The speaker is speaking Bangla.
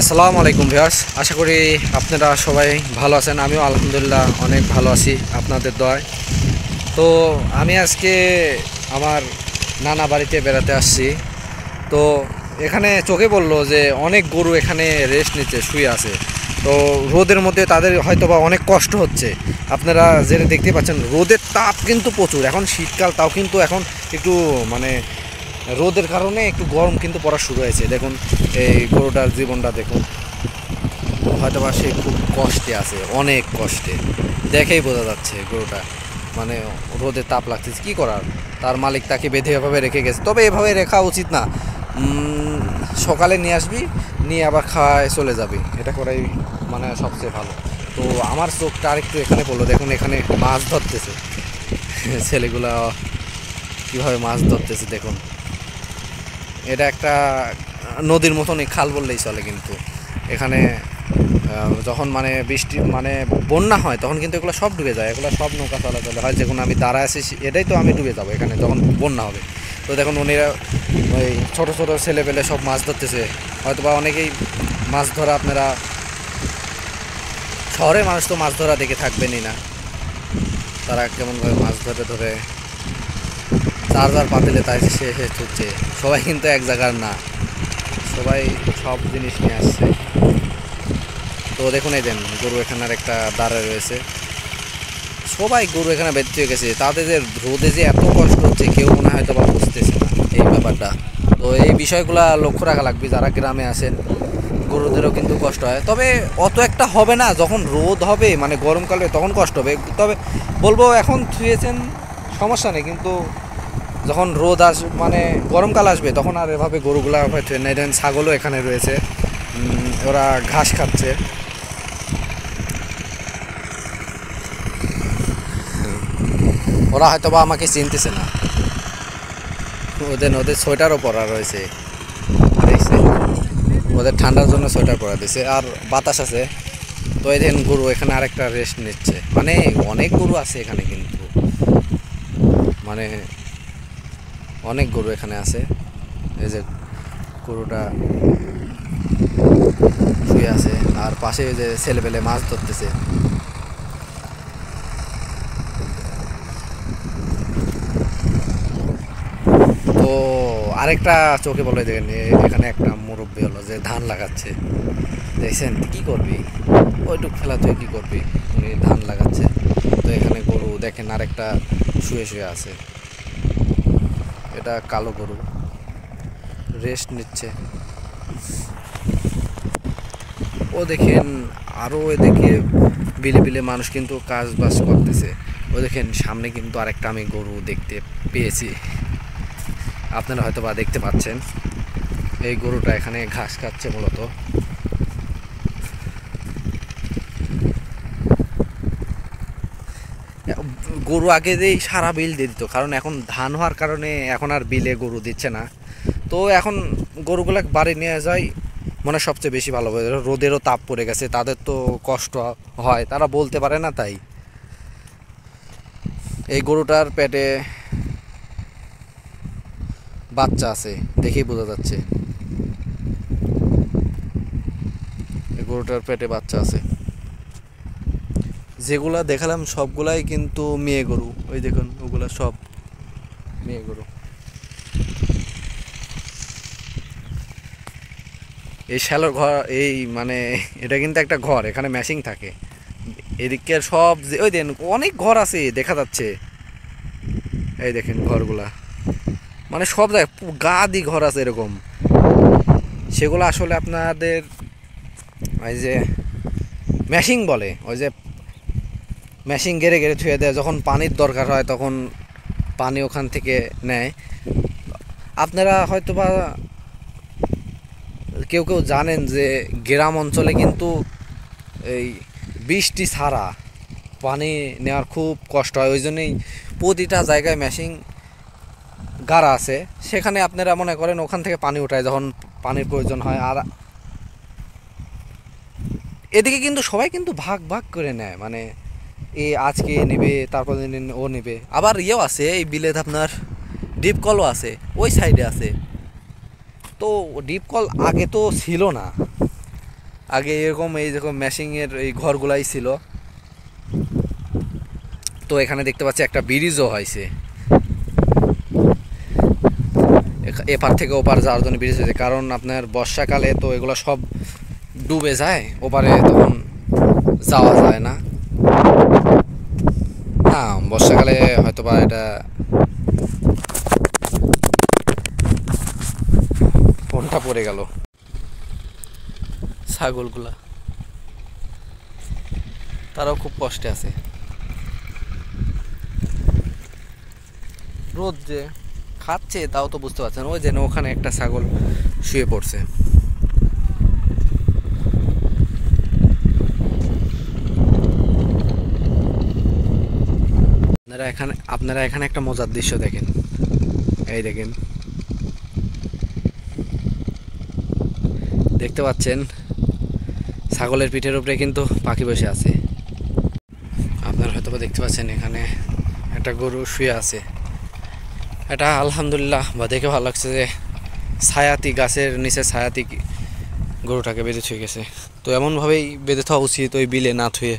আসসালামু আলাইকুম ভিউয়ার্স, আশা করি আপনারা সবাই ভালো আছেন। আমিও আলহামদুলিল্লাহ অনেক ভালো আছি আপনাদের দয়ায়। তো আমি আজকে আমার নানা বাড়িতে বেড়াতে আসছি। তো এখানে চোখে পড়লো যে অনেক গরু এখানে রেস্ট নিচ্ছে, শুয়ে আছে। তো রোদের মধ্যে তাদের হয়তোবা অনেক কষ্ট হচ্ছে। আপনারা যেটা দেখতে পাচ্ছেন, রোদের তাপ কিন্তু প্রচুর। এখন শীতকাল, তাও কিন্তু এখন একটু মানে রোদের কারণে একটু গরম কিন্তু পড়া শুরু হয়েছে। দেখুন এই গরুটার জীবনটা দেখুন, হয়তোবা সে খুব কষ্টে আছে, অনেক কষ্টে। দেখেই বোঝা যাচ্ছে গরুটা মানে রোদে তাপ লাগতেছে। কী করার, তার মালিক তাকে বেঁধে এভাবে রেখে গেছে। তবে এভাবে রেখা উচিত না। সকালে নিয়ে আসবি, নিয়ে আবার খাওয়ায় চলে যাবি, এটা করাই মানে সবচেয়ে ভালো। তো আমার চোখটা আরেকটু এখানে পড়লো, দেখুন এখানে মাছ ধরতেছে ছেলেগুলা, কীভাবে মাছ ধরতেছে দেখুন। এটা একটা নদীর মতনই, খাল বললেই চলে। কিন্তু এখানে যখন মানে বৃষ্টি মানে বন্যা হয়, তখন কিন্তু এগুলো সব ডুবে যায়। এগুলো সব নৌকা চলাচল হয়। যেমন আমি দাঁড়ায় আছি, এটাই তো আমি ডুবে যাবো এখানে যখন বন্যা হবে। তো দেখুন উনিরা ওই ছোটো ছোটো ছেলেপেলে সব মাছ ধরতেছে। হয়তো বা অনেকেই মাছ ধরা, আপনারা শহরের মানুষ তো মাছ ধরা দেখে থাকবেনই না, তারা কেমনভাবে মাছ ধরে ধরে চার চার পাতিলে তাই সে ছুটছে। সবাই কিন্তু এক জায়গার না, সবাই সব জিনিস নিয়ে আসছে। তো দেখুন এই দেন গরু এখানে আর একটা দাঁড়ায় রয়েছে। সবাই গরু এখানে বেঁধে হয়ে গেছে। তাদের যে রোদে যে এত কষ্ট হচ্ছে, কেউ মনে হয় হয়তো বা বুঝতেছে না এই ব্যাপারটা। তো এই বিষয়গুলো লক্ষ্য রাখা লাগবে। যারা গ্রামে আসেন, গরুদেরও কিন্তু কষ্ট হয়। তবে অত একটা হবে না, যখন রোদ হবে মানে গরমকালে তখন কষ্ট হবে। তবে বলবো এখন থুয়েছেন সমস্যা নেই, কিন্তু যখন রোদ মানে গরমকাল আসবে, তখন আর এভাবে গরুগুলা হয়তো নেই। দেন ছাগলও এখানে রয়েছে, ওরা ঘাস খাচ্ছে। ওরা হয়তো বা আমাকে চিনতেছে না। ওদের ওদের সোয়েটারও পরা রয়েছে, দেখছে। ওদের ঠান্ডার জন্য সোয়েটার পরা দিয়েছে, আর বাতাস আছে। তো এই দিন গরু এখানে আরেকটা রেস্ট নিচ্ছে। মানে অনেক গরু আছে এখানে, কিন্তু মানে অনেক গরু এখানে আছে। এই যে গরুটা শুয়ে আছে, আর পাশে যে ছেলেপেলে মাছ ধরতেছে। তো আরেকটা চোখে বলে দেখেন, এখানে একটা মুরব্বী হলো যে ধান লাগাচ্ছে। দেখছেন কি করবি, ওইটুক খেলা তুই কী করবি, উনি ধান লাগাচ্ছে। তো এখানে গরু দেখেন আরেকটা শুয়ে শুয়ে আছে। এটা কালো গরু, রেস্ট নিচ্ছে। ও দেখেন আরও এদিকে বিলে বিলে মানুষ কিন্তু কাজ বাজ করতেছে। ও দেখেন সামনে কিন্তু আরেকটা আমি গরু দেখতে পেয়েছি, আপনারা হয়তো বা দেখতে পাচ্ছেন। এই গরুটা এখানে ঘাস খাচ্ছে মূলত। গরু আগে দিয়ে সারা বিল দিয়ে দিত, কারণ এখন ধান হওয়ার কারণে এখন আর বিলে গরু দিচ্ছে না। তো এখন গরুগুলা বাড়ি নিয়ে যায় মানে সবচেয়ে বেশি ভালো হবে। রোদেরও তাপ পড়ে গেছে, তাদের তো কষ্ট হয়, তারা বলতে পারে না। তাই এই গরুটার পেটে বাচ্চা আছে, দেখেই বোঝা যাচ্ছে এই গরুটার পেটে বাচ্চা আছে। যেগুলা দেখালাম সবগুলাই কিন্তু মেয়ে গরু। ওই দেখুন ওগুলা সব মেয়ে গরু। এই শ্যালোর ঘর, এই মানে এটা কিন্তু একটা ঘর, এখানে ম্যাশিং থাকে। এদিকে সব যে ওই দেন অনেক ঘর আছে দেখা যাচ্ছে। এই দেখেন ঘরগুলা, মানে সব জায়গায় গা দি ঘর আছে এরকম। সেগুলো আসলে আপনাদের ওই যে ম্যাশিং বলে, ওই যে ম্যাশিং গেড়ে গেড়ে থুয়ে দেয়, যখন পানির দরকার হয় তখন পানি ওখান থেকে নেয়। আপনারা হয়তো বা কেউ কেউ জানেন যে গ্রাম অঞ্চলে কিন্তু এই বৃষ্টি ছাড়া পানি নেওয়ার খুব কষ্ট হয়। ওই জন্যই প্রতিটা জায়গায় মেশিন গাড়া আছে। সেখানে আপনারা মনে করেন ওখান থেকে পানি ওঠায় যখন পানির প্রয়োজন হয়। আর এদিকে কিন্তু সবাই কিন্তু ভাগ ভাগ করে নেয়, মানে এ আজকে নেবে, তারপর দিন ও নেবে। আবার ইয়েও আছে এই বিলেত আপনার ডিপ কলও আছে, ওই সাইডে আছে। তো ডিপ কল আগে তো ছিল না, আগে এরকম এই দেখো মেশিংয়ের এই ঘরগুলাই ছিল। তো এখানে দেখতে পাচ্ছি একটা ব্রিজও হয়েছে, এপার থেকে ওপার যাওয়ার জন্য ব্রিজ হয়েছে। কারণ আপনার বর্ষাকালে তো এগুলো সব ডুবে যায়, ওপারে তখন যাওয়া যায় না। না, বর্ষাকালে হয়তো বা এটা ফোনটা পড়ে গেল। ছাগলগুলা তারাও খুব কষ্টে আছে, রোদ যে খাচ্ছে তাও তো বুঝতে পারছেন। ওই যেন ওখানে একটা ছাগল শুয়ে পড়ছে। আপনারা এখানে একটা মজার দৃশ্য দেখেন। এই দেখেন, দেখতে পাচ্ছেন ছাগলের পিঠের উপরে কিন্তু পাখি বসে আছে। আপনারা হয়তো দেখতে পাচ্ছেন এখানে একটা গরু শুয়ে আছে। এটা আলহামদুলিল্লাহ বা দেখে ভালো লাগছে যে ছায়াতি গাছের নিচে ছায়াতি গরুটাকে বেঁধে থুয়ে গেছে। তো এমনভাবেই বেঁধে থাকা উচিত, ওই বিলে না থুয়ে।